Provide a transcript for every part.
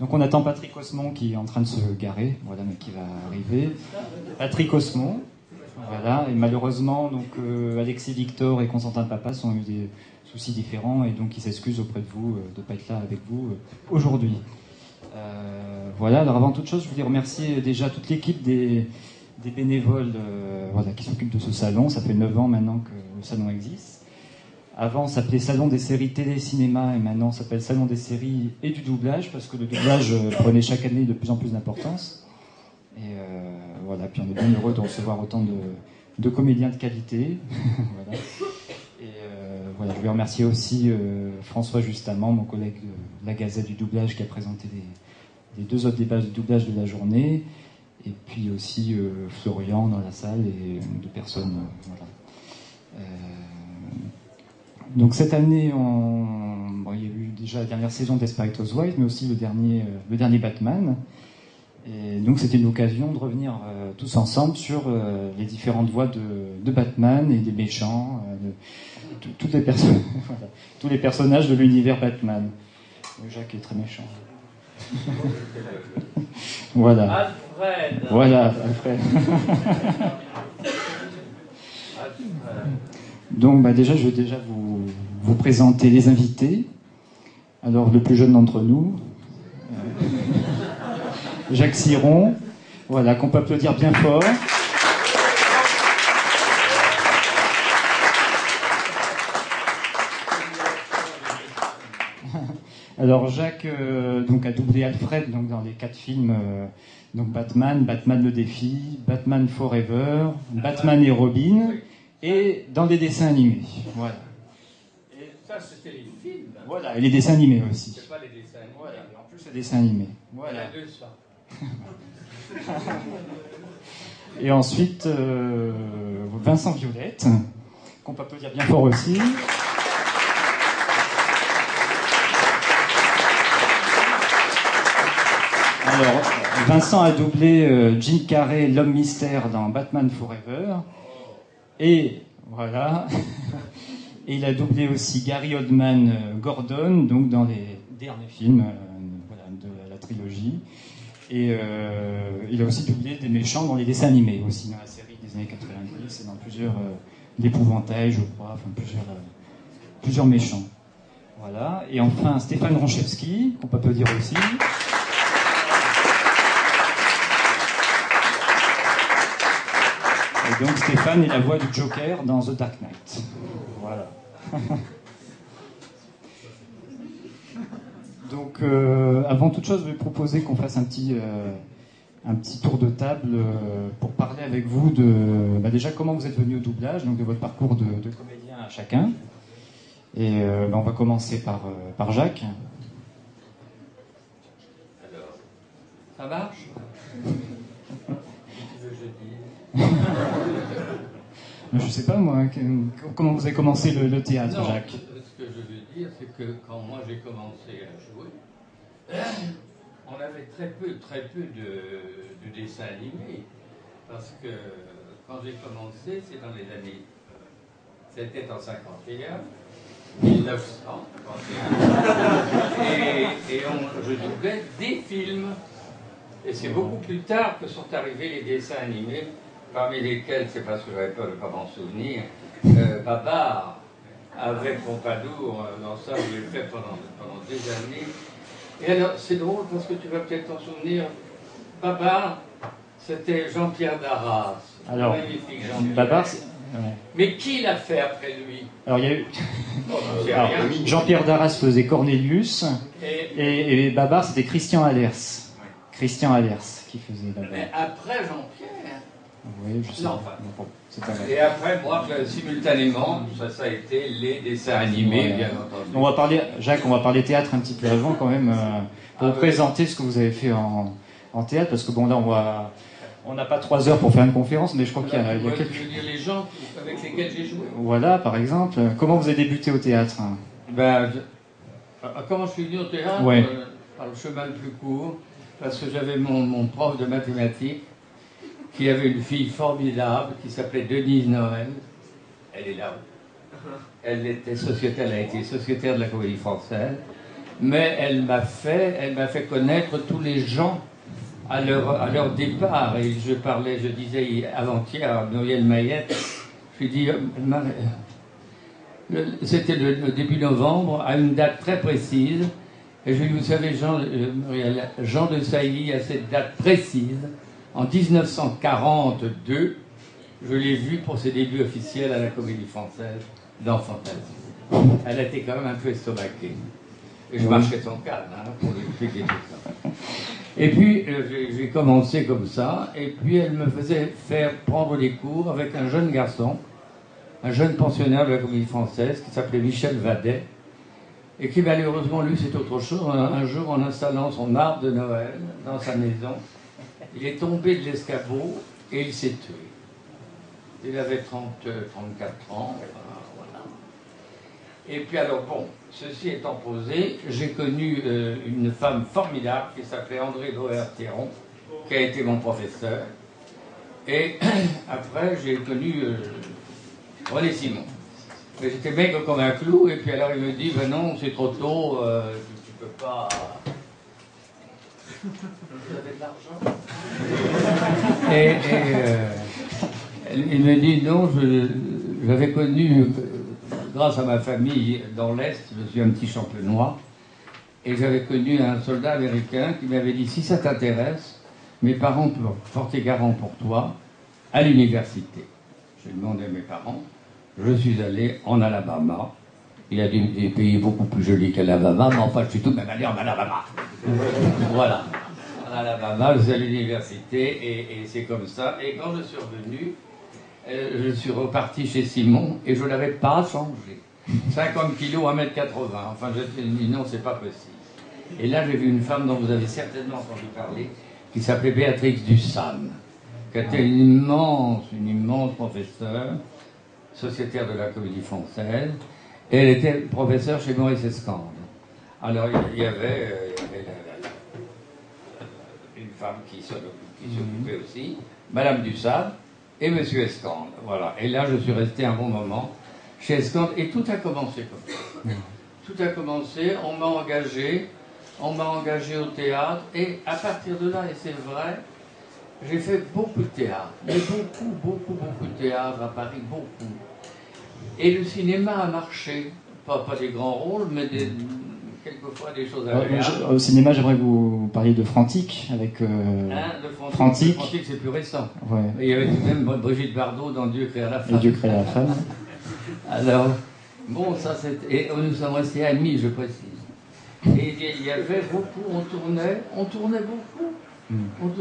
Donc on attend Patrick Osmond qui est en train de se garer, voilà, mais qui va arriver. Patrick Osmond, voilà, et malheureusement, donc Alexis Victor et Constantin Papas ont eu des soucis différents et donc ils s'excusent auprès de vous de ne pas être là avec vous aujourd'hui. Voilà, alors avant toute chose, je voulais remercier déjà toute l'équipe des bénévoles voilà, qui s'occupent de ce salon. Ça fait 9 ans maintenant que le salon existe. Avant, ça s'appelait Salon des séries télé-cinéma et maintenant ça s'appelle Salon des séries et du doublage parce que le doublage prenait chaque année de plus en plus d'importance. Et voilà, puis on est bien heureux de recevoir autant de comédiens de qualité. Voilà. Et voilà, je vais remercier aussi François Justamment, mon collègue de la Gazette du doublage qui a présenté les 2 autres débats de doublage de la journée. Et puis aussi Florian dans la salle et 2 personnes. Voilà. Donc cette année, bon, il y a eu déjà la dernière saison d'Esperate Housewives, mais aussi le dernier Batman. Et donc c'était une occasion de revenir tous ensemble sur les différentes voix de Batman et des méchants, toutes les personnes, voilà, tous les personnages de l'univers Batman. Jacques est très méchant. Voilà. Alfred. Voilà, Alfred. Donc déjà, je vais déjà vous présenter les invités. Alors le plus jeune d'entre nous, Jacques Siron, voilà, qu'on peut applaudir bien fort. Alors Jacques donc a doublé Alfred donc dans les 4 films donc Batman, Batman le défi, Batman Forever, Batman et Robin et dans des dessins animés. Voilà. Et ça c'était les films. Voilà, et les dessins animés aussi. C'est pas les dessins animés. Voilà, et en plus les dessins animés. Voilà. Il y a 200. Et ensuite Vincent Violette, qu'on peut applaudir bien fort aussi. Alors, Vincent a doublé Jim Carrey, l'homme mystère dans Batman Forever. Et voilà. Et il a doublé aussi Gary Oldman, Gordon, donc dans les derniers films voilà, de la trilogie. Et il a aussi doublé des méchants dans les dessins animés, aussi dans la série des années 90 et dans plusieurs l'épouvantail, je crois, enfin plusieurs méchants. Voilà. Et enfin Stéphane Ronchevski, qu'on peut applaudir aussi. Et donc Stéphane est la voix du Joker dans The Dark Knight. Voilà. Donc avant toute chose, je vais proposer qu'on fasse un petit tour de table pour parler avec vous de déjà comment vous êtes venu au doublage, donc de votre parcours de comédien à chacun. Et on va commencer par Jacques. Alors, ça marche? Je sais pas moi, comment vous avez commencé le théâtre, non, Jacques? Ce que je veux dire, c'est que quand moi j'ai commencé à jouer, on avait très peu de dessins animés. Parce que quand j'ai commencé, c'est dans les années. C'était en 51, 1900. Et je doublais des films. Et c'est beaucoup plus tard que sont arrivés les dessins animés, parmi lesquels, c'est parce que j'avais peur de ne pas m'en souvenir, Babar, avec Pompadour, dans ça, je l'ai fait pendant des années. Et alors, c'est drôle parce que tu vas peut-être t'en souvenir, Babar, c'était Jean-Pierre Darras. Alors, magnifique Jean-Pierre. Babar, ouais. Mais qui l'a fait après lui? Alors, il y a eu... Alors, Jean-Pierre Darras faisait Cornelius, et Babar, c'était Christian Allers. Christian Allers qui faisait Babar. Mais après Jean-Pierre. Oui, je sais. Non, enfin. Et après, moi, simultanément, ça a été les dessins animés, bien entendu. On va parler, Jacques, on va parler théâtre un petit peu avant quand même, pour vous présenter ce que vous avez fait en théâtre, parce que bon, là, on n'a pas 3 heures pour faire une conférence, mais je crois qu'il y a quelques... Je veux dire les gens avec lesquels j'ai joué. Voilà, par exemple. Comment vous avez débuté au théâtre? Comment je suis venu au théâtre? Ouais. Par le chemin le plus court, parce que j'avais mon prof de mathématiques qui avait une fille formidable qui s'appelait Denise Noël. Elle est là. Elle a été sociétaire de la Comédie Française. mais elle m'a fait connaître tous les gens à leur départ. Et je disais avant-hier à Muriel Mayette, je lui dis, c'était le début novembre, à une date très précise, et je lui dis, vous savez, Jean de Sailly, à cette date précise, en 1942, je l'ai vu pour ses débuts officiels à la Comédie Française dans Fantasme. Elle était quand même un peu estomaquée. Et je marchais son calme, pour lui expliquer tout ça. Et puis, j'ai commencé comme ça, et puis elle me faisait faire prendre des cours avec un jeune garçon, un jeune pensionnaire de la Comédie Française, qui s'appelait Michel Vadet, et qui malheureusement, lui, c'est autre chose. Un jour, en installant son arbre de Noël dans sa maison, il est tombé de l'escabeau et il s'est tué. Il avait 34 ans, voilà. Et puis alors, bon, ceci étant posé, j'ai connu une femme formidable qui s'appelait André Loher-Théron, qui a été mon professeur. Et après, j'ai connu René Simon. Mais j'étais maigre comme un clou, et puis alors il me dit, ben non, c'est trop tôt, tu peux pas... Vous avez de l'argent? Il me dit, non, j'avais connu, grâce à ma famille dans l'Est, je suis un petit champenois, et j'avais connu un soldat américain qui m'avait dit, si ça t'intéresse, mes parents peuvent porter garant pour toi à l'université. J'ai demandé à mes parents, je suis allé en Alabama. Il y a des pays beaucoup plus jolis qu'Alabama, mais enfin, je suis tout de même allé en Alabama. Voilà. En Alabama, je suis à l'université, et c'est comme ça. Et quand je suis revenu, je suis reparti chez Simon, et je ne l'avais pas changé. 50 kilos, 1m80. Enfin, je me dit non, c'est pas possible. Et là, j'ai vu une femme dont vous avez certainement entendu parler, qui s'appelait Béatrix Dussam, qui était une immense professeure, sociétaire de la Comédie Française, et elle était professeure chez Maurice Escande. Alors il y avait une femme qui s'occupait aussi, Madame Dussam et Monsieur Escande. Voilà. Et là je suis resté un bon moment chez Escande, et tout a commencé comme ça. Tout a commencé, on m'a engagé au théâtre, et à partir de là, et c'est vrai, j'ai fait beaucoup de théâtre, mais beaucoup de théâtre à Paris, beaucoup. Et le cinéma a marché, pas des grands rôles, mais quelquefois des choses agréables. Au cinéma, j'aimerais que vous parliez de Frantic, avec de Frantic. Frantic, c'est plus récent. Ouais. Il y avait tout de même Brigitte Bardot dans Dieu créa la femme. Et Dieu créa la femme. Alors, bon, ça c'était... Et nous sommes restés amis, je précise. Et il y avait beaucoup, on tournait beaucoup.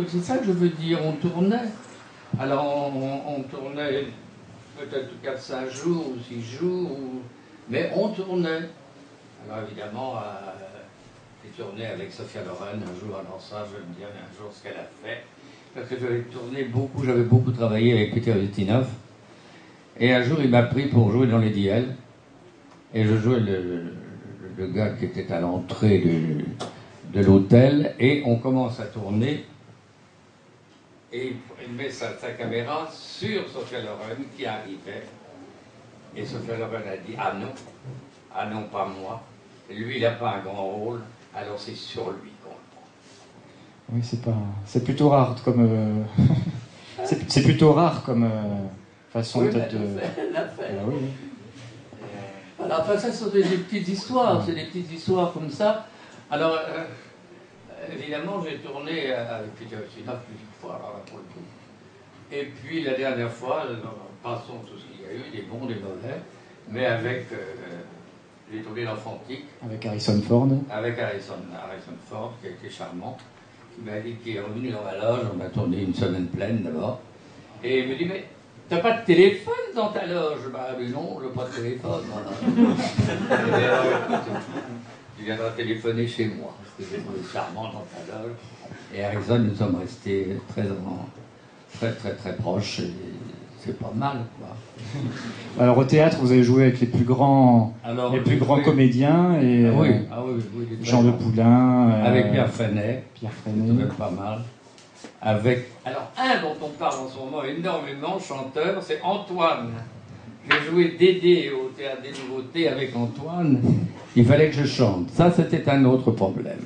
C'est ça que je veux dire, on tournait. Alors on tournait peut-être 4-5 jours ou 6 jours, mais on tournait. Alors évidemment, j'ai tourné avec Sophia Loren un jour, alors ça, je vais me dire un jour ce qu'elle a fait. Parce que j'avais tourné beaucoup, j'avais beaucoup travaillé avec Peter Ustinov. Et un jour, il m'a pris pour jouer dans les DL. Et je jouais le gars qui était à l'entrée de l'hôtel, et on commence à tourner, et il met sa caméra sur Sophia Loren qui arrivait, et Sophia Loren a dit ah non, pas moi, lui il n'a pas un grand rôle, alors c'est sur lui qu'on le prend. Oui, c'est plutôt rare comme c'est plutôt rare comme façon oui, peut-être de... Elle l'a fait. Ah, oui. Alors, enfin, ça, c'est des petites histoires, c'est des petites histoires comme ça. Alors, évidemment, j'ai tourné avec Peter Ustinov plusieurs fois, alors là, pour le coup. Et puis, la dernière fois, passons tout ce qu'il y a eu, des bons, des mauvais, mais avec, j'ai tourné dans Frantic. Avec Harrison Ford. Avec Harrison Ford, qui a été charmant, qui est revenu dans ma loge, on a tourné une semaine pleine d'abord, et il me dit, mais t'as pas de téléphone dans ta loge? Bah mais non, je n'ai pas de téléphone. Voilà. Tu viendras téléphoner chez moi. C'était charmant dans ta loge. Et Harrison, nous sommes restés très proches. Et c'est pas mal, quoi. Alors au théâtre, vous avez joué avec les plus grands comédiens, et oui, Jean de Poulain. Avec Pierre Freinet. Pierre C'est Freinet. tout de même pas mal. Alors, un dont on parle en ce moment énormément, chanteur, c'est Antoine j'ai joué Dédé au Théâtre des Nouveautés avec Antoine, il fallait que je chante. Ça, c'était un autre problème.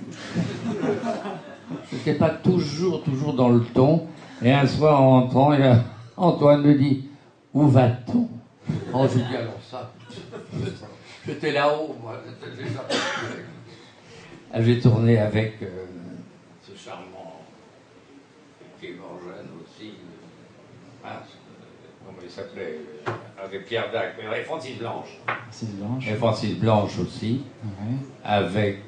Je n'étais pas toujours dans le ton. Et un soir, en rentrant, Antoine me dit « Où va-t-on » Oh, j'ai dit « Alors ça, j'étais là-haut, moi. J'ai tourné avec ce charmant qui est mort jeune aussi. Comment il s'appelait avec Pierre Dac, et Francis Blanche. Et Francis Blanche aussi. Ouais. Avec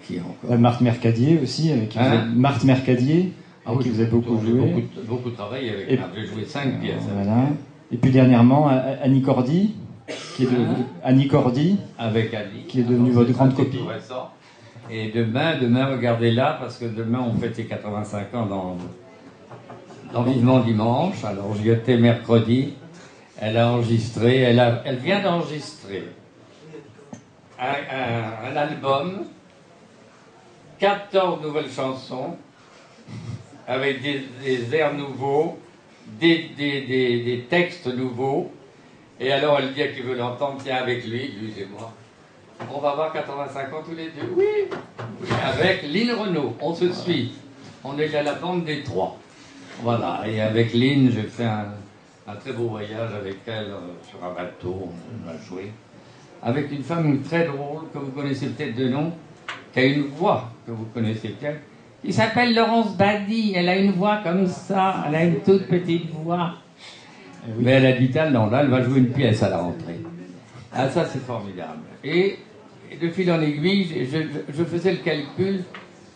qui encore Marthe Mercadier aussi, avec Marthe Mercadier, avec qui vous avez beaucoup joué. Beaucoup travaillé avec Marthe. J'ai joué 5 pièces. Voilà. Et puis dernièrement, Annie Cordy, Annie Cordy, avec Annie, qui est devenue votre grande copine. Et demain, regardez là, parce que demain on fête les 85 ans dans Vivement Dimanche. Alors j'y étais mercredi. Elle a enregistré, elle vient d'enregistrer un album, 14 nouvelles chansons, avec des airs nouveaux, des textes nouveaux. Et alors elle dit à qui veut l'entendre, tiens avec lui et moi. On va avoir 85 ans tous les deux. Oui, avec Lynn Renaud, on se suit. On est à la bande des 3. Voilà, et avec Lynn, j'ai fait un très beau voyage avec elle sur un bateau, on a joué. Avec une femme très drôle, que vous connaissez peut-être de nom, qui a une voix que vous connaissez peut-être, qui s'appelle Laurence Badi. Elle a une voix comme ça, elle a une toute petite voix. Oui. Mais elle habite à Londres, là, elle va jouer une pièce à la rentrée. Ah, ça, c'est formidable. Et de fil en aiguille, je faisais le calcul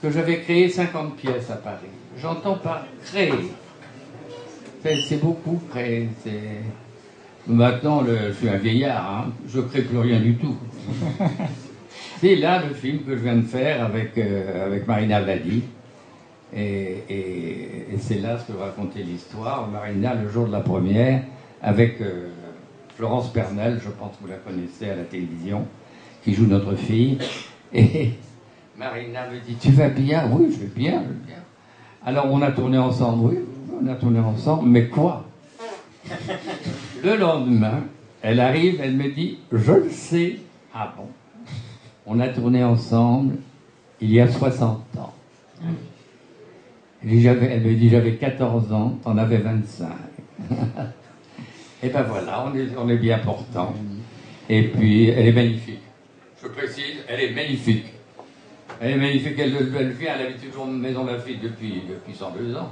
que j'avais créé 50 pièces à Paris. J'entends par créer. C'est beaucoup créer. Maintenant, je suis un vieillard, hein, je ne crée plus rien du tout. C'est là le film que je viens de faire avec Marina Vladi. Et c'est là ce que je racontais l'histoire. Marina, le jour de la première, avec Florence Pernel, je pense que vous la connaissez à la télévision, qui joue notre fille. Et Marina me dit, tu vas bien? Oui, je vais bien. Alors on a tourné ensemble, oui, on a tourné ensemble, mais quoi? Le lendemain, elle arrive, elle me dit, je le sais. Ah bon? On a tourné ensemble il y a 60 ans. Elle me dit, j'avais 14 ans, t'en avais 25. Et ben voilà, on est bien portant. Et puis, elle est magnifique. Je précise, elle est magnifique. Elle est magnifique, elle vient, elle habite toujours Maison Lafitte depuis 102 ans.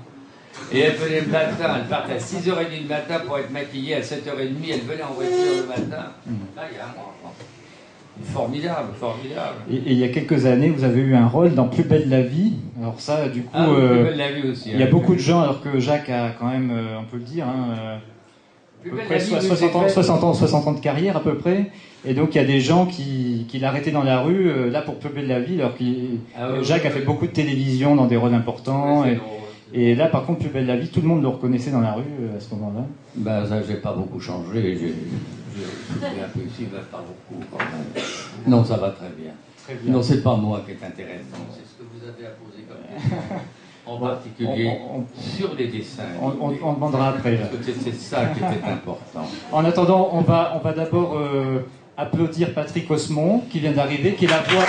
Et elle venait le matin, elle partait à 6h30 du matin pour être maquillée, à 7h30, elle venait en voiture le matin. Là, il y a un mois. Formidable, formidable. Et il y a quelques années, vous avez eu un rôle dans Plus belle la vie. Alors ça, du coup, Plus belle la vie aussi. Il y a beaucoup de gens, alors que Jacques a quand même, on peut le dire, à peu près 60 ans de carrière à peu près. Et donc il y a des gens qui l'arrêtaient dans la rue, là pour Plus belle la vie, alors que Jacques a fait beaucoup de télévision dans des rôles importants. Et là, par contre, Plus belle la vie, tout le monde le reconnaissait dans la rue à ce moment-là. Ben ça, j'ai pas beaucoup changé. J'ai un peu ici, mais pas beaucoup quand même. Non, ça va très bien. Très bien. Non, c'est pas moi qui est intéressant, c'est ce que vous avez à poser comme question. En particulier sur les dessins. On demandera après. Parce que c'est ça qui était important. En attendant, on va d'abord applaudir Patrick Osmond, qui vient d'arriver, qui est la voix...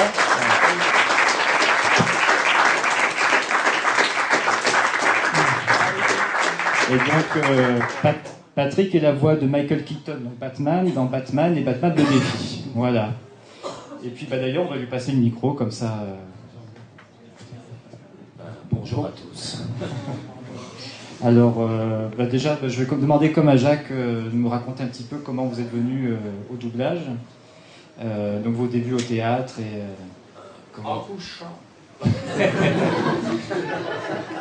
Et donc, Patrick est la voix de Michael Keaton, donc Batman, dans Batman et Batman le défi. Voilà. Et puis d'ailleurs, on va lui passer le micro, comme ça... Bonjour à tous. Alors, déjà, je vais demander comme à Jacques de nous raconter un petit peu comment vous êtes venu au doublage. Donc vos débuts au théâtre et... En couchant.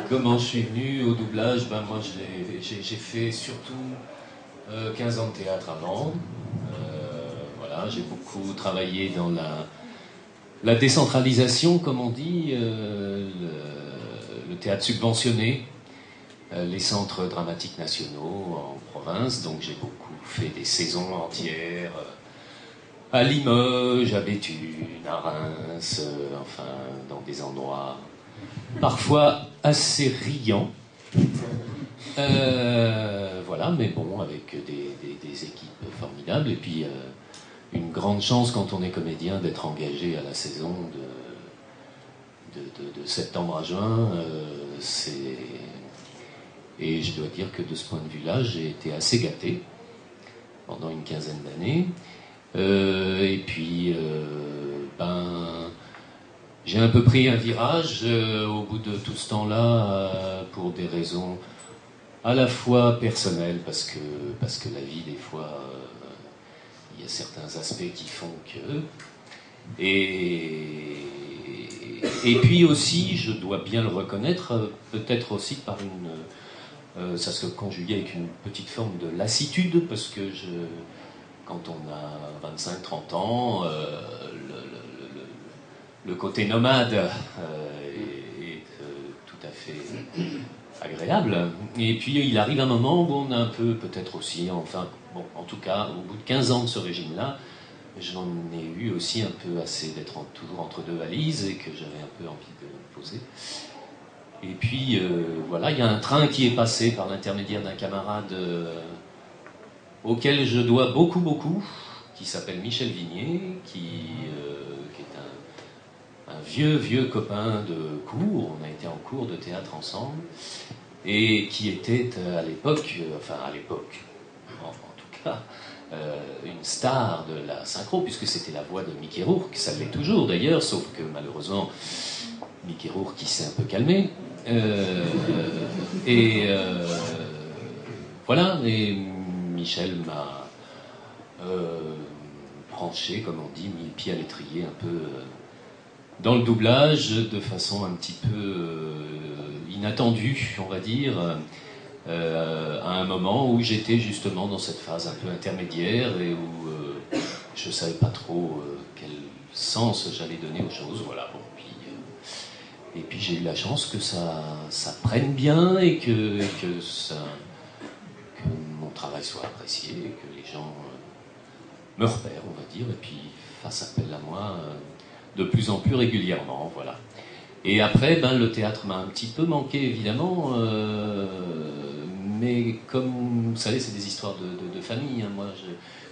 Comment je suis venu au doublage? Moi, j'ai fait surtout 15 ans de théâtre avant. Voilà, j'ai beaucoup travaillé dans la décentralisation, comme on dit, le théâtre subventionné, les centres dramatiques nationaux en province. Donc j'ai beaucoup fait des saisons entières à Limoges, à Béthune, à Reims, enfin dans des endroits parfois assez riants. Voilà, mais bon, avec des équipes formidables. Et puis, une grande chance quand on est comédien d'être engagé à la saison de septembre à juin. Et je dois dire que de ce point de vue-là, j'ai été assez gâté pendant une quinzaine d'années. Et puis, j'ai un peu pris un virage au bout de tout ce temps-là pour des raisons à la fois personnelles, parce que la vie, des fois, il y a certains aspects qui font que... Et puis aussi, je dois bien le reconnaître, peut-être aussi par ça se conjuguait avec une petite forme de lassitude, parce que quand on a 25-30 ans, le côté nomade est tout à fait agréable. Et puis il arrive un moment où on a un peu, peut-être aussi, enfin, bon, en tout cas, au bout de 15 ans de ce régime-là, j'en ai eu aussi un peu assez d'être toujours entre deux valises et que j'avais un peu envie de me poser. Et puis, voilà, il y a un train qui est passé par l'intermédiaire d'un camarade auquel je dois beaucoup, qui s'appelle Michel Vignier, qui est un vieux copain de cours. On a été en cours de théâtre ensemble, et qui était à l'époque, en tout cas, une star de la synchro, puisque c'était la voix de Mickey Rourke, ça l'est toujours d'ailleurs, sauf que malheureusement, Mickey Rourke qui s'est un peu calmé. Voilà, et Michel m'a branché, comme on dit, mis le pied à l'étrier un peu dans le doublage, de façon un petit peu inattendue, on va dire, à un moment où j'étais justement dans cette phase un peu intermédiaire et où je ne savais pas trop quel sens j'allais donner aux choses. Voilà, bon, et puis j'ai eu la chance que ça prenne bien et que mon travail soit apprécié, et que les gens me repèrent, on va dire, et puis fassent appel à moi de plus en plus régulièrement, voilà. Et après, le théâtre m'a un petit peu manqué, évidemment, mais comme vous savez, c'est des histoires de famille. Hein. Moi,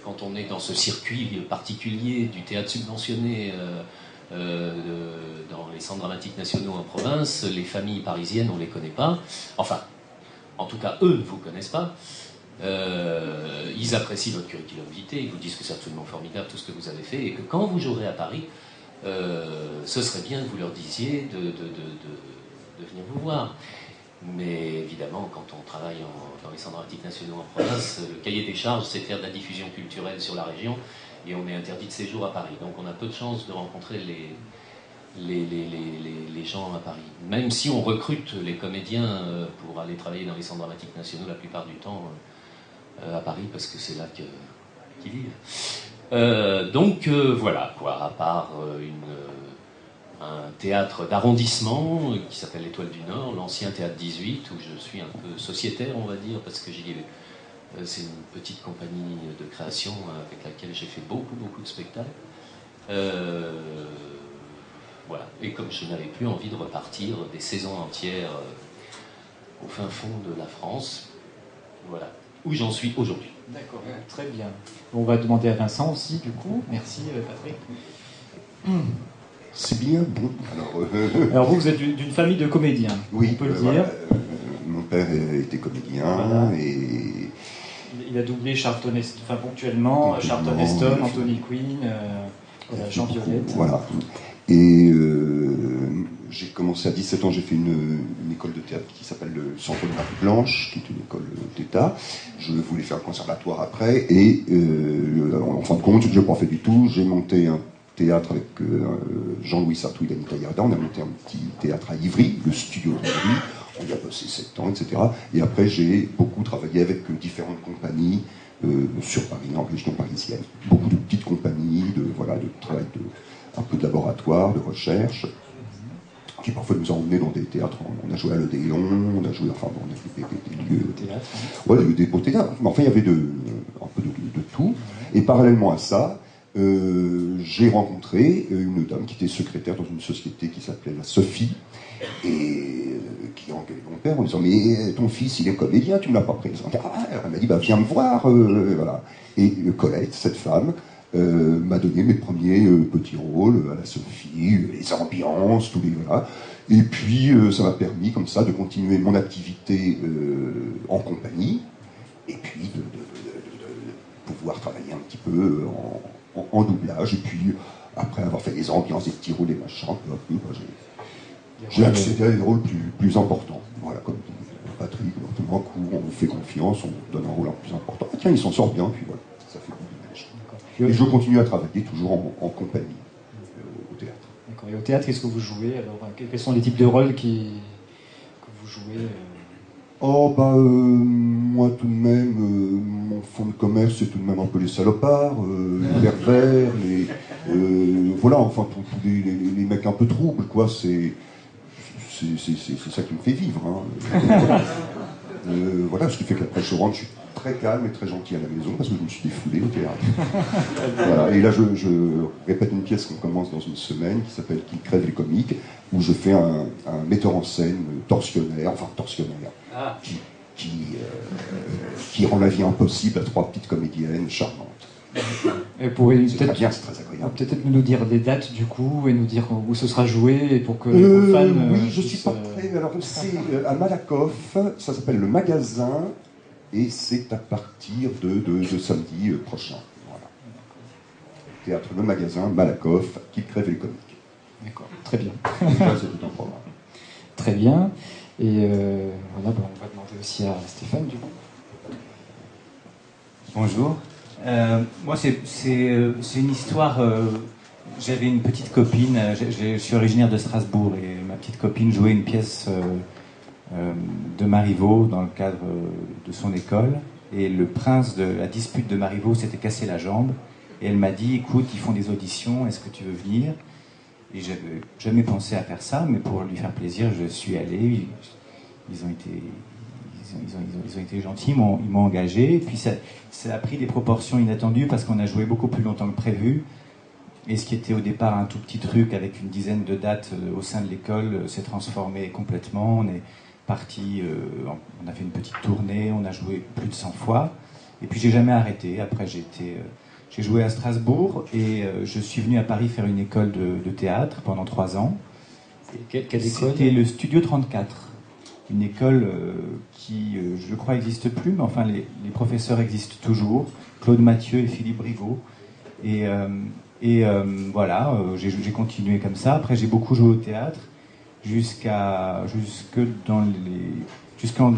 quand on est dans ce circuit particulier du théâtre subventionné dans les centres dramatiques nationaux en province, les familles parisiennes, on ne les connaît pas. Enfin, en tout cas, eux ne vous connaissent pas. Ils apprécient votre curriculum vitae, ils vous disent que c'est absolument formidable tout ce que vous avez fait, et que quand vous jouerez à Paris, ce serait bien que vous leur disiez de venir vous voir. Mais évidemment, quand on travaille dans les centres dramatiques nationaux en province, le cahier des charges, c'est faire de la diffusion culturelle sur la région, et on est interdit de séjour à Paris. Donc on a peu de chances de rencontrer les gens à Paris. Même si on recrute les comédiens pour aller travailler dans les centres dramatiques nationaux la plupart du temps à Paris, parce que c'est là qu'ils vivent. Donc voilà, quoi, à part un théâtre d'arrondissement qui s'appelle l'Étoile du Nord, l'ancien théâtre 18, où je suis un peu sociétaire, on va dire, parce que c'est une petite compagnie de création avec laquelle j'ai fait beaucoup de spectacles. Voilà. Et comme je n'avais plus envie de repartir des saisons entières au fin fond de la France, voilà où j'en suis aujourd'hui. D'accord, très bien. On va demander à Vincent aussi, du coup. Merci, Patrick. C'est bien bon. Alors vous êtes d'une famille de comédiens, oui, on peut le dire. Voilà. Mon père était comédien, voilà. Et il a doublé Charlton Heston, enfin ponctuellement, Charlton Heston, Anthony Quinn, Jean Violette. Voilà. Et j'ai commencé à 17 ans, j'ai fait une école de théâtre qui s'appelle le Centre de Marie Blanche, qui est une école d'État. Je voulais faire un conservatoire après, et en fin de compte, je n'ai pas fait du tout. J'ai monté un théâtre avec Jean-Louis Sartou et Danita Yarda. On a monté un petit théâtre à Ivry, le studio d'Ivry. On y a bossé 7 ans, etc. Et après, j'ai beaucoup travaillé avec différentes compagnies sur Paris, en région parisienne. Beaucoup de petites compagnies, de travail un peu de laboratoire, de recherche, qui parfois nous ont emmenés dans des théâtres. On a joué à l'Odéon, on a joué, enfin, on a fait des lieux... Théâtre. Ouais, des beaux théâtres. Mais enfin, il y avait un peu de tout. Et parallèlement à ça, j'ai rencontré une dame qui était secrétaire dans une société qui s'appelait la Sophie, et qui engueulait mon père en disant mais ton fils il est comédien, tu ne l'as pas présenté. Elle m'a dit bah viens me voir, voilà. Et Colette, cette femme, m'a donné mes premiers petits rôles à la Sophie, les ambiances, tous les voilà. Et puis ça m'a permis comme ça de continuer mon activité en compagnie, et puis de pouvoir travailler un petit peu en doublage. Et puis après avoir fait des ambiances, des petits rôles, des machins, peu à peu, j'ai accédé à des rôles plus importants. Voilà, comme dit Patrick, un coup on vous fait confiance, on vous donne un rôle plus important. Ah, tiens, il s'en sort bien, puis voilà, ça fait du ménage. Et je continue à travailler toujours en compagnie au théâtre. D'accord. Et au théâtre, qu'est-ce que vous jouez alors? Quels sont les types de rôles que vous jouez Oh, bah, moi tout de même, mon fond de commerce, c'est tout de même un peu les salopards, les pervers, voilà, enfin, tous les mecs un peu troubles, quoi, c'est ça qui me fait vivre. Hein. Voilà, ce qui fait qu'après je rentre, je suis très calme et très gentil à la maison parce que je me suis défoulé au théâtre. Voilà. Et là, je répète une pièce qu'on commence dans une semaine qui s'appelle Qui crève les comiques, où je fais un metteur en scène tortionnaire, qui rend la vie impossible à trois petites comédiennes charmantes. Et pourriez c'est très bien, c'est très agréable. Peut-être nous dire les dates du coup et nous dire où ce sera joué pour que les fans. Oui, je suis pas prêt. Alors c'est à Malakoff, ça s'appelle le Magasin et c'est à partir de samedi prochain. Voilà. Théâtre Le Magasin, Malakoff, Qui crève les comiques. D'accord, très bien. Déjà, c'est tout un programme. Très bien. Et voilà, on va demander aussi à Stéphane du coup. Bonjour. Moi, c'est une histoire. J'avais une petite copine. Je suis originaire de Strasbourg et ma petite copine jouait une pièce de Marivaux dans le cadre de son école. Et le prince de la dispute de Marivaux s'était cassé la jambe. Et elle m'a dit écoute, ils font des auditions, est-ce que tu veux venir? Et j'avais jamais pensé à faire ça, mais pour lui faire plaisir, je suis allé. Ils ont été gentils, ils m'ont engagé. Et puis ça a pris des proportions inattendues parce qu'on a joué beaucoup plus longtemps que prévu. Et ce qui était au départ un tout petit truc avec une dizaine de dates au sein de l'école s'est transformé complètement. On est parti, on a fait une petite tournée, on a joué plus de 100 fois. Et puis j'ai jamais arrêté. Après j'ai joué à Strasbourg et je suis venu à Paris faire une école de théâtre pendant 3 ans. Quelle école? C'était le Studio 34. Une école qui, je crois, n'existe plus, mais enfin, les professeurs existent toujours. Claude Mathieu et Philippe Brigaud. Et voilà, j'ai continué comme ça. Après, j'ai beaucoup joué au théâtre jusqu'en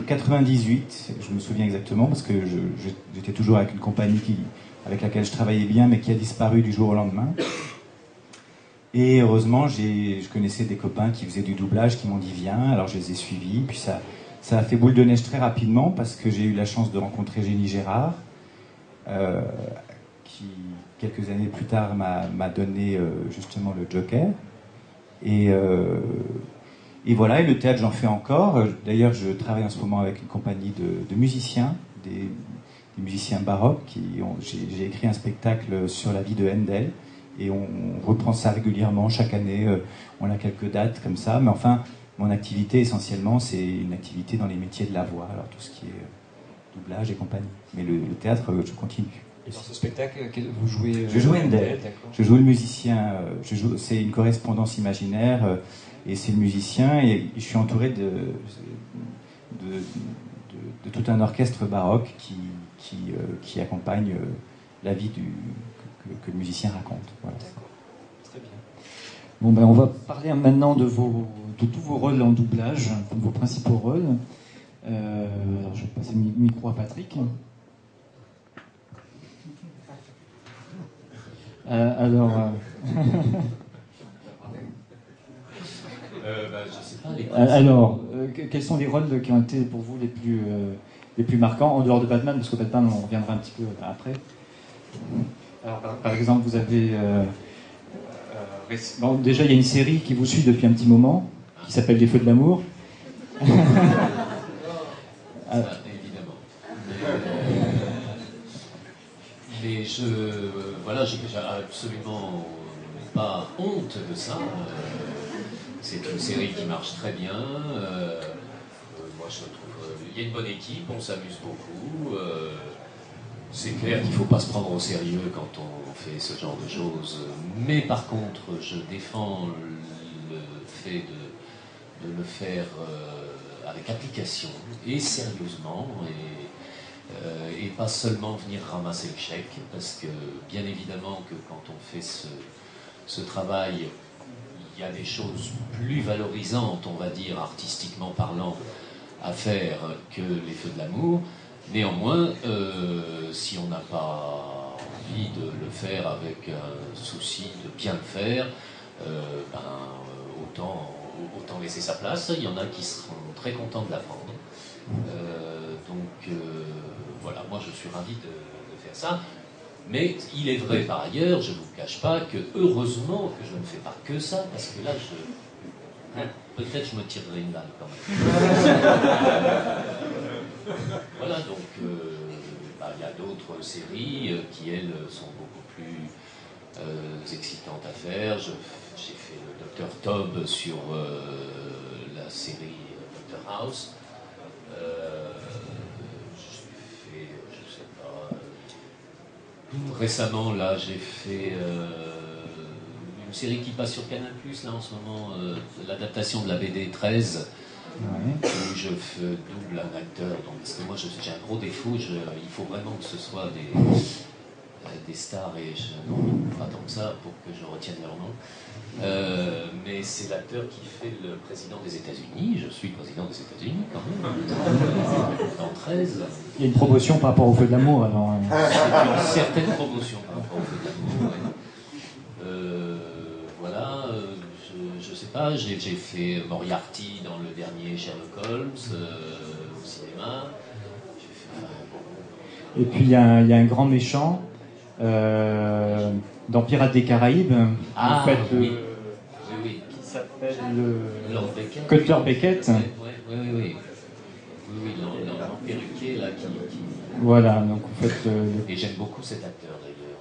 98. Je me souviens exactement parce que j'étais toujours avec une compagnie avec laquelle je travaillais bien, mais qui a disparu du jour au lendemain. Et heureusement, je connaissais des copains qui faisaient du doublage, qui m'ont dit viens, alors je les ai suivis. Puis ça a fait boule de neige très rapidement parce que j'ai eu la chance de rencontrer Génie Gérard, qui quelques années plus tard m'a donné justement le Joker. Et voilà, et le théâtre j'en fais encore. D'ailleurs, je travaille en ce moment avec une compagnie de musiciens, des musiciens baroques. J'ai écrit un spectacle sur la vie de Handel. Et on reprend ça régulièrement, chaque année, on a quelques dates comme ça, mais enfin, mon activité essentiellement, c'est une activité dans les métiers de la voix, alors tout ce qui est doublage et compagnie. Mais le théâtre, je continue. Et dans ce spectacle, vous jouez... Je joue Handel, je joue le musicien, c'est une correspondance imaginaire, et c'est le musicien, et je suis entouré de tout un orchestre baroque qui accompagne la vie que le musicien raconte. Voilà. D'accord. Très bien. Bon, on va parler maintenant de tous vos rôles en doublage, de vos principaux rôles. Alors, je vais passer le micro à Patrick. Je sais pas, quels sont les rôles qui ont été pour vous les plus marquants, en dehors de Batman, parce que Batman, on reviendra un petit peu après. Alors, par exemple, vous avez... déjà, il y a une série qui vous suit depuis un petit moment, qui s'appelle Les Feux de l'amour. Évidemment. Mais voilà, ça, j'ai absolument pas honte de ça. C'est une série qui marche très bien. Moi, je trouve il y a une bonne équipe, on s'amuse beaucoup. C'est clair qu'il ne faut pas se prendre au sérieux quand on fait ce genre de choses. Mais par contre, je défends le fait de le faire avec application et sérieusement et pas seulement venir ramasser le chèque, parce que bien évidemment que quand on fait ce travail, il y a des choses plus valorisantes, on va dire, artistiquement parlant, à faire que les feux de l'amour. Néanmoins, si on n'a pas envie de le faire avec un souci de bien le faire, autant laisser sa place. Il y en a qui seront très contents de la prendre. Voilà, moi je suis ravi de faire ça. Mais il est vrai par ailleurs, je ne vous cache pas, que heureusement que je ne fais pas que ça, parce que là, peut-être je me tirerai une balle quand même. Voilà, donc il y a d'autres séries qui, elles, sont beaucoup plus excitantes à faire. J'ai fait le Dr Tob sur la série Dr House. Récemment, là, j'ai fait une série qui passe sur Canal+, là, en ce moment, l'adaptation de la BD 13, où je double un acteur. Donc, parce que moi, j'ai un gros défaut, il faut vraiment que ce soit des stars, et je n'en pas tant que ça pour que je retienne leur nom. Mais c'est l'acteur qui fait le président des États-Unis. Je suis le président des États-Unis quand même. Dans 13. Il y a une promotion par rapport au feu de l'amour, alors. C'est une certaine promotion par rapport au feu de l'amour. Ouais. Voilà. Je sais pas. J'ai fait Moriarty dans le dernier Sherlock Holmes au cinéma. Et puis il y a un grand méchant. Dans Pirates des Caraïbes, vous faites oui. Qui s'appelle Cutter Beckett. Oui, l'emperruqué là qui... Voilà, donc vous faites. Et j'aime beaucoup cet acteur d'ailleurs,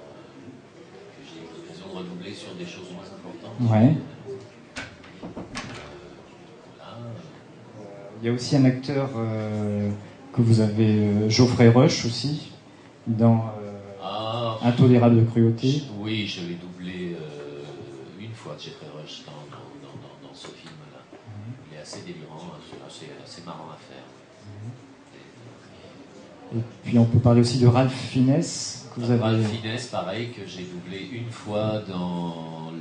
que j'ai eu l'occasion de redoubler sur des choses moins importantes. Ouais. Voilà. Il y a aussi un acteur que vous avez, Geoffrey Rush aussi, dans. Intolérable de cruauté. Oui, je l'ai doublé une fois, Geoffrey Rush, dans ce film-là. Il est assez délirant, assez marrant à faire. Et puis on peut parler aussi de Ralph Fiennes. Ralph Fiennes, pareil, que j'ai doublé une fois dans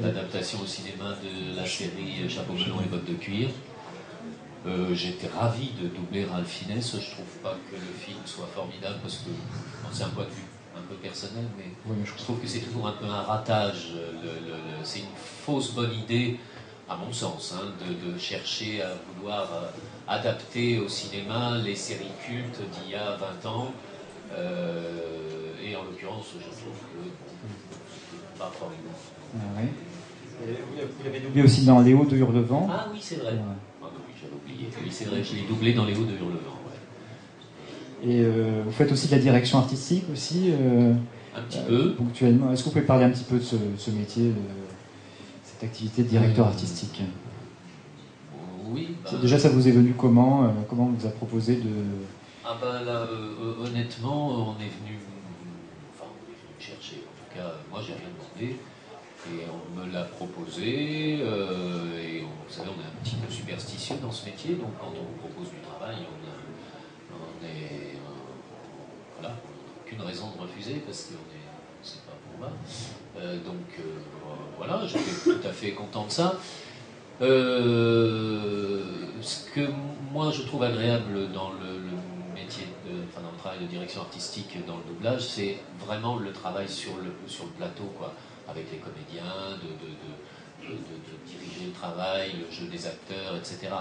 l'adaptation au cinéma de la série Chapeau melon et bottes de cuir. J'étais ravi de doubler Ralph Fiennes. Je trouve pas que le film soit formidable parce que c'est un point de vue un peu personnel, mais je trouve que c'est toujours un peu un ratage. C'est une fausse bonne idée, à mon sens, de chercher à vouloir adapter au cinéma les séries cultes d'il y a 20 ans. Et en l'occurrence, je trouve que c'est pas formidable. Ah oui. Vous l'avez doublé aussi dans Léo de Hurlevent. Ah oui, c'est vrai. J'avais oublié. Oui, c'est vrai, je l'ai doublé dans Les Hauts de Hurlevent. Ouais. Et vous faites aussi de la direction artistique aussi un petit peu. Ponctuellement. Est-ce que vous pouvez parler un petit peu de ce métier, de cette activité de directeur artistique? Oui. Déjà, ça vous est venu comment? Comment on vous a proposé de... Ah là, honnêtement, on est venu me chercher. En tout cas, moi, j'ai rien demandé. Et on me l'a proposé, et vous savez, on est un petit peu superstitieux dans ce métier, donc quand on vous propose du travail, on n'a aucune raison de refuser, parce que c'est pas pour moi. Voilà, j'étais tout à fait content de ça. Ce que moi je trouve agréable dans le métier, dans le travail de direction artistique dans le doublage, c'est vraiment le travail sur le plateau, quoi. Avec les comédiens, de diriger le travail, le jeu des acteurs, etc.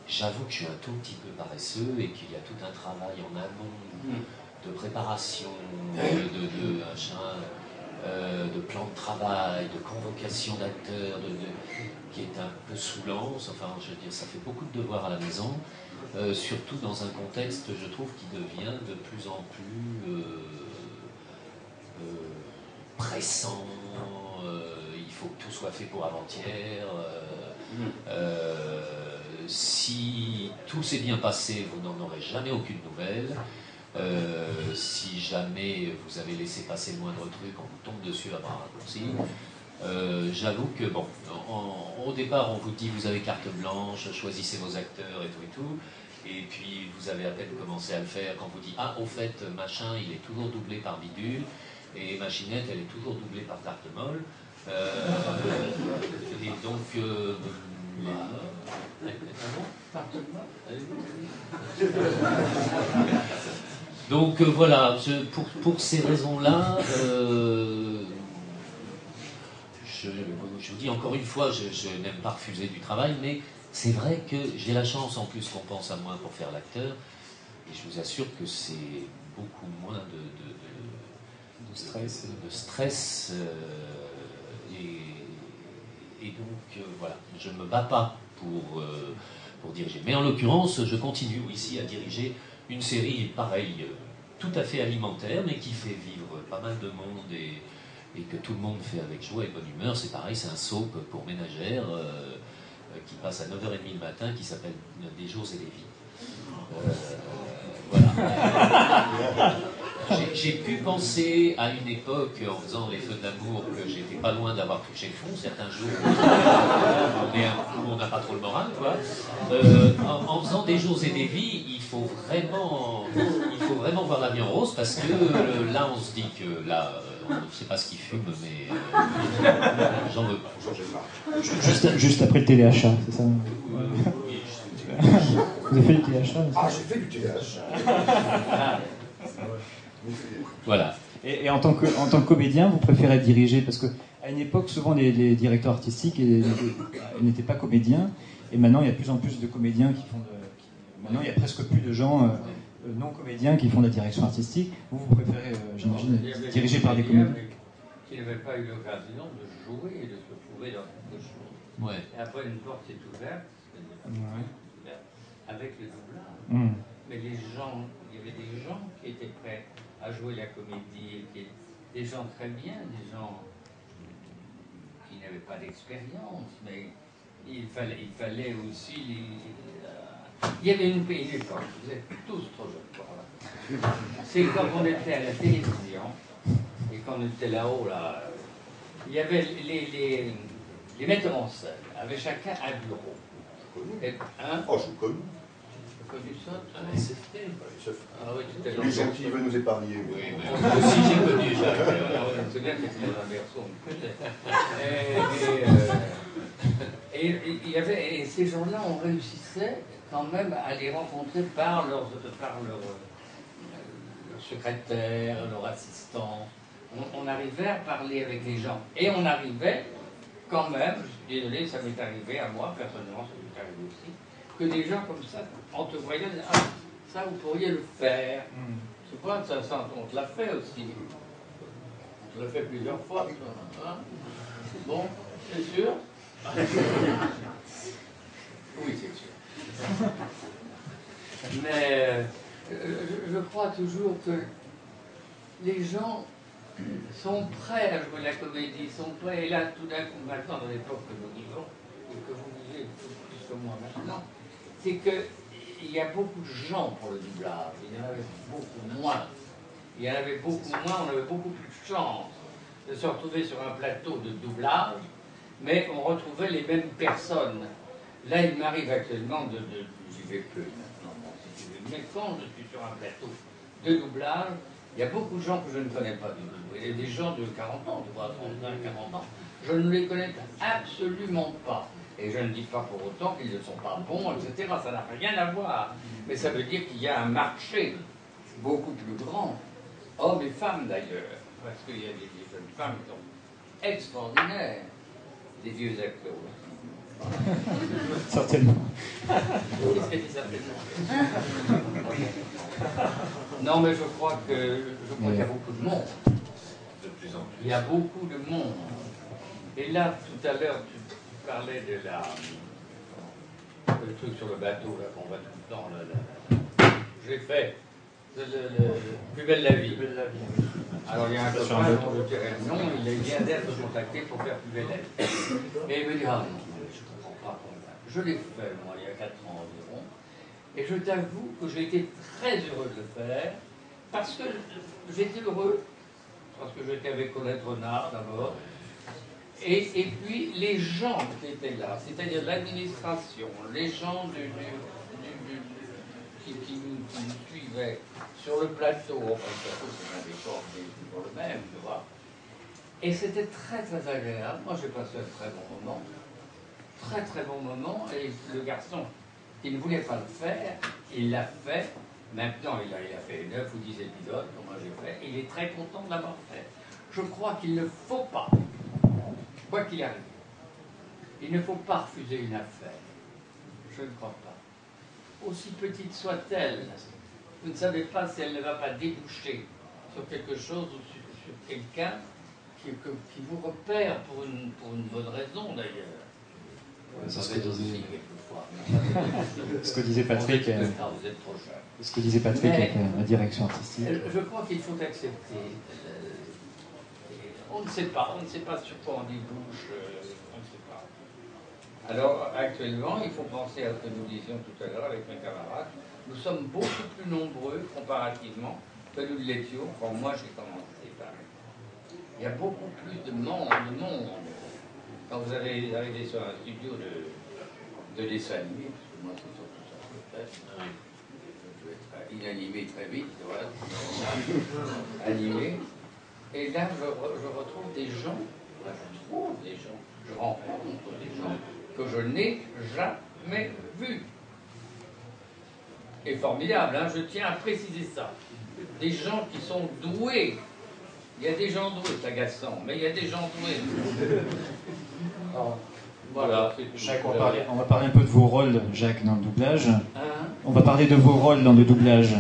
J'avoue que je suis un tout petit peu paresseux et qu'il y a tout un travail en amont de préparation, de plan de travail, de convocation d'acteurs, qui est un peu saoulant. Enfin, je veux dire, ça fait beaucoup de devoirs à la maison, surtout dans un contexte, je trouve, qui devient de plus en plus stressant, il faut que tout soit fait pour avant-hier. Si tout s'est bien passé, vous n'en aurez jamais aucune nouvelle. Si jamais vous avez laissé passer le moindre truc, on vous tombe dessus à bras raccourcis. J'avoue que, bon, au départ, on vous dit vous avez carte blanche, choisissez vos acteurs et tout. Et puis, vous avez à peine commencé à le faire quand vous dites ah, au fait, machin, il est toujours doublé par bidule, et machinette, elle est toujours doublée par tarte molle. Et donc, donc voilà, pour ces raisons-là, je vous dis encore une fois, je n'aime pas refuser du travail, mais c'est vrai que j'ai la chance en plus qu'on pense à moi pour faire l'acteur, et je vous assure que c'est beaucoup moins de stress, et donc voilà, je ne me bats pas pour diriger. Mais en l'occurrence, je continue ici à diriger une série pareille, tout à fait alimentaire, mais qui fait vivre pas mal de monde et que tout le monde fait avec joie et bonne humeur. C'est pareil, c'est un soap pour ménagères qui passe à 9h30 le matin, qui s'appelle Des jours et des vies. Voilà. J'ai pu penser à une époque, en faisant les feux d'amour, que j'étais pas loin d'avoir touché le fond. Certains jours où on n'a pas trop le moral, quoi. En faisant Des jours et des vies, il faut vraiment voir la vie en rose, parce que là, on se dit que là, on ne sait pas ce qu'il fume, mais j'en veux pas. Juste après le téléachat, c'est ça? Oui, Vous avez fait du téléachat? Ah, j'ai fait du téléachat. voilà. Et en tant que comédien, vous préférez diriger? Parce qu'à une époque, souvent, les directeurs artistiques n'étaient pas comédiens. Et maintenant, il y a de plus en plus de comédiens qui font maintenant, il y a presque plus de gens non comédiens qui font de la direction artistique. Vous préférez, j'imagine, diriger par des comédiens qui n'avaient pas eu l'occasion de jouer et de se trouver dans quelque chose. Ouais. Et après, une porte est ouverte, avec le doublage. Mais il y avait des gens qui étaient prêts à jouer la comédie, des gens très bien, des gens qui n'avaient pas d'expérience, mais il fallait aussi il y avait une époque, vous êtes tous trop jeunes pour là. C'est quand on était à la télévision, et quand on était là-haut, là, il y avait les metteurs en scène, avaient chacun un bureau. Oh, je vous connais. Connu ça? Ah oui, tout à Les gens qui veulent nous épargner. Oui, mais moi aussi j'ai connu Jacques. C'est bien que c'était dans un berceau. Et ces gens-là, on réussissait quand même à les rencontrer par leur secrétaire, leur assistant. On arrivait à parler avec les gens. Et on arrivait quand même, je suis désolé, ça m'est arrivé à moi, personnellement, ça m'est arrivé aussi, que des gens comme ça, en te voyant, disaient, ah, ça vous pourriez le faire. Je sais pas, ça, on te l'a fait aussi. On te l'a fait plusieurs fois. Hein? Bon, c'est sûr? Oui, c'est sûr. Mais je crois toujours que les gens sont prêts à jouer la comédie, sont prêts, et là, tout d'un coup, maintenant, dans l'époque que nous vivons, et que vous vivez plus que moi maintenant, c'est qu'il y a beaucoup de gens pour le doublage. Il y en avait beaucoup moins. Il y en avait beaucoup moins, on avait beaucoup plus de chance de se retrouver sur un plateau de doublage, mais on retrouvait les mêmes personnes. Là, il m'arrive actuellement j'y vais plus maintenant, mais quand je suis sur un plateau de doublage, il y a beaucoup de gens que je ne connais pas du tout. Il y a des gens de 40 ans, tu vois, 35, 40 ans, je ne les connais absolument pas. Et je ne dis pas pour autant qu'ils ne sont pas bons, etc. Ça n'a rien à voir. Mais ça veut dire qu'il y a un marché beaucoup plus grand, hommes et femmes d'ailleurs, parce qu'il y a des jeunes femmes qui sont extraordinaires, des vieux acteurs aussi. Certainement. Qu'est-ce qu'elle dit certainement? Non, mais je crois qu'il y a beaucoup de monde. De plus en plus. Il y a beaucoup de monde. Et là, tout à l'heure, tu parlais de le truc sur le bateau, là, qu'on va tout le temps, là. J'ai fait Plus belle la vie. Alors il y a un copain dont je dirais le nom, il vient d'être contacté pour faire Puvelel. Et il me dit, ah non, je ne comprends pas comment ça. Je l'ai fait, moi, il y a 4 ans environ. Et je t'avoue que j'ai été très heureux de le faire, parce que j'étais heureux, parce que j'étais avec Colette Renard d'abord, et puis les gens qui étaient là, c'est-à-dire l'administration, les gens qui nous suivaient sur le plateau, enfin, le plateau c'est un décor qui est toujours le même, tu vois. Et c'était très très agréable. Moi j'ai passé un très bon moment, très très bon moment, et le garçon qui ne voulait pas le faire, il l'a fait. Maintenant il a fait 9 ou 10 épisodes, comme moi j'ai fait, et il est très content de l'avoir fait. Je crois qu'il ne faut pas, quoi qu'il arrive, il ne faut pas refuser une affaire. Je ne crois pas. Aussi petite soit-elle, vous ne savez pas si elle ne va pas déboucher sur quelque chose ou sur quelqu'un qui vous repère pour une bonne raison d'ailleurs. C'est ce que disait, ce que disait Patrick. Vous êtes trop jeune. Ce que disait Patrick avec la direction artistique. Je crois qu'il faut accepter. On ne sait pas sur quoi on débouche. On ne sait pas. Alors actuellement, il faut penser à ce que nous disions tout à l'heure avec mes camarades. Nous sommes beaucoup plus nombreux comparativement que nous l'étions quand moi j'ai commencé. Il y a beaucoup plus de monde. Quand vous allez arriver sur un studio de dessin animé, parce que moi c'est surtout ça que je fais, je vais être inanimé très vite, voilà, animé. Et là, je retrouve des gens, je rencontre des gens que je n'ai jamais vus. Et formidable, hein, je tiens à préciser ça. Des gens qui sont doués. Il y a des gens doués, c'est agaçant, mais il y a des gens doués. Voilà. Jacques, on va parler un peu de vos rôles, Jacques, dans le doublage. Hein? On va parler de vos rôles dans le doublage.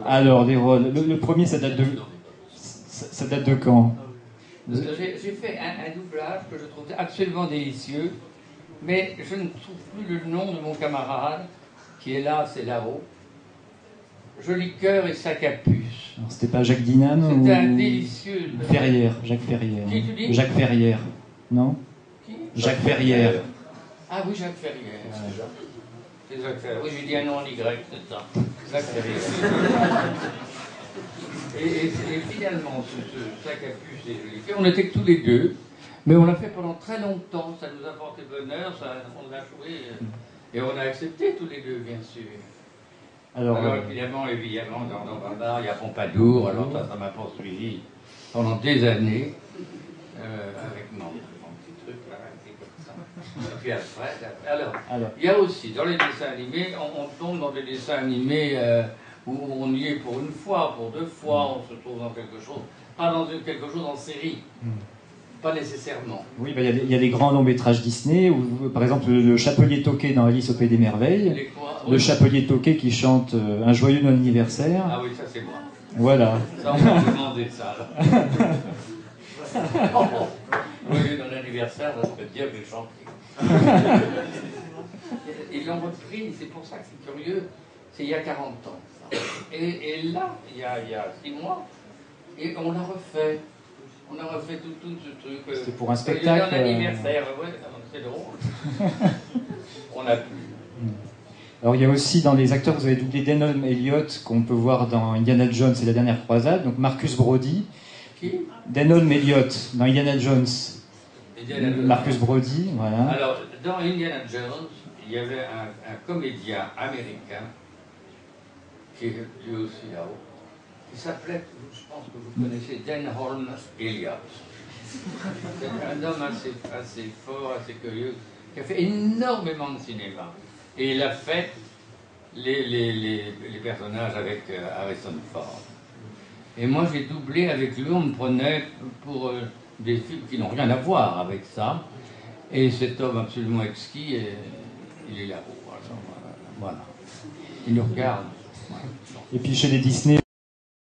Alors, les rôles. Le premier, ça date de quand? J'ai fait un doublage que je trouvais absolument délicieux, mais je ne trouve plus le nom de mon camarade, qui est là, c'est là-haut. Joli cœur et sac à puce. C'était pas Jacques Dinan ou... C'était un délicieux. Ferrière, Jacques Ferrière. Qui tu dis? Jacques Ferrière, non? Qui? Jacques Ferrière. Ah oui, Jacques Ferrière. Ouais. C'est Jacques Ferrière. Oui, j'ai dit un nom en Y, c'est ça. Jacques Ferrière. Et finalement, ce sac à puce et joli cœur, on était que tous les deux, mais on l'a fait pendant très longtemps. Ça nous a porté bonheur, on l'a joué, et on a accepté tous les deux, bien sûr. Alors évidemment, dans Babar, il y a Pompadour, alors ça m'a poursuivi pendant des années, avec mon petit truc là, comme ça. Et puis après, alors, il y a aussi, dans les dessins animés, on tombe dans des dessins animés où on y est pour une fois, pour 2 fois, on se trouve dans quelque chose, pas dans quelque chose en série. Pas nécessairement. Oui, bah, y a les grands longs métrages Disney, où, par exemple le Chapelier Toqué dans Alice au Pays des Merveilles, le Chapelier Toqué qui chante un joyeux Noël anniversaire. Ah oui, ça c'est moi. Voilà. Ça on m'a demandé ça. Joyeux Noël anniversaire, ça peut dire que j'ai chanté. Ils l'ont repris, c'est pour ça que c'est curieux. C'est il y a 40 ans. Ça. Et là, il y a 6 mois, et on l'a refait. On a refait tout ce truc. C'était pour un spectacle. Un anniversaire, ouais, c'est drôle. On a pu. Alors il y a aussi dans les acteurs, vous avez doublé Denholm Elliott, qu'on peut voir dans Indiana Jones et la dernière croisade, donc Marcus Brody. Qui? Denholm Elliott, dans Indiana Jones. Marcus Brody, voilà. Alors, dans Indiana Jones, il y avait un comédien américain, qui est lui aussi là-haut, qui s'appelait, je pense que vous connaissez, Denholm Elliott. C'est un homme assez fort, assez curieux, qui a fait énormément de cinéma. Et il a fait les personnages avec Harrison Ford. Et moi j'ai doublé avec lui, on me prenait pour des films qui n'ont rien à voir avec ça. Et cet homme absolument exquis, il est là-haut. Voilà. Il nous regarde. Et puis chez les Disney,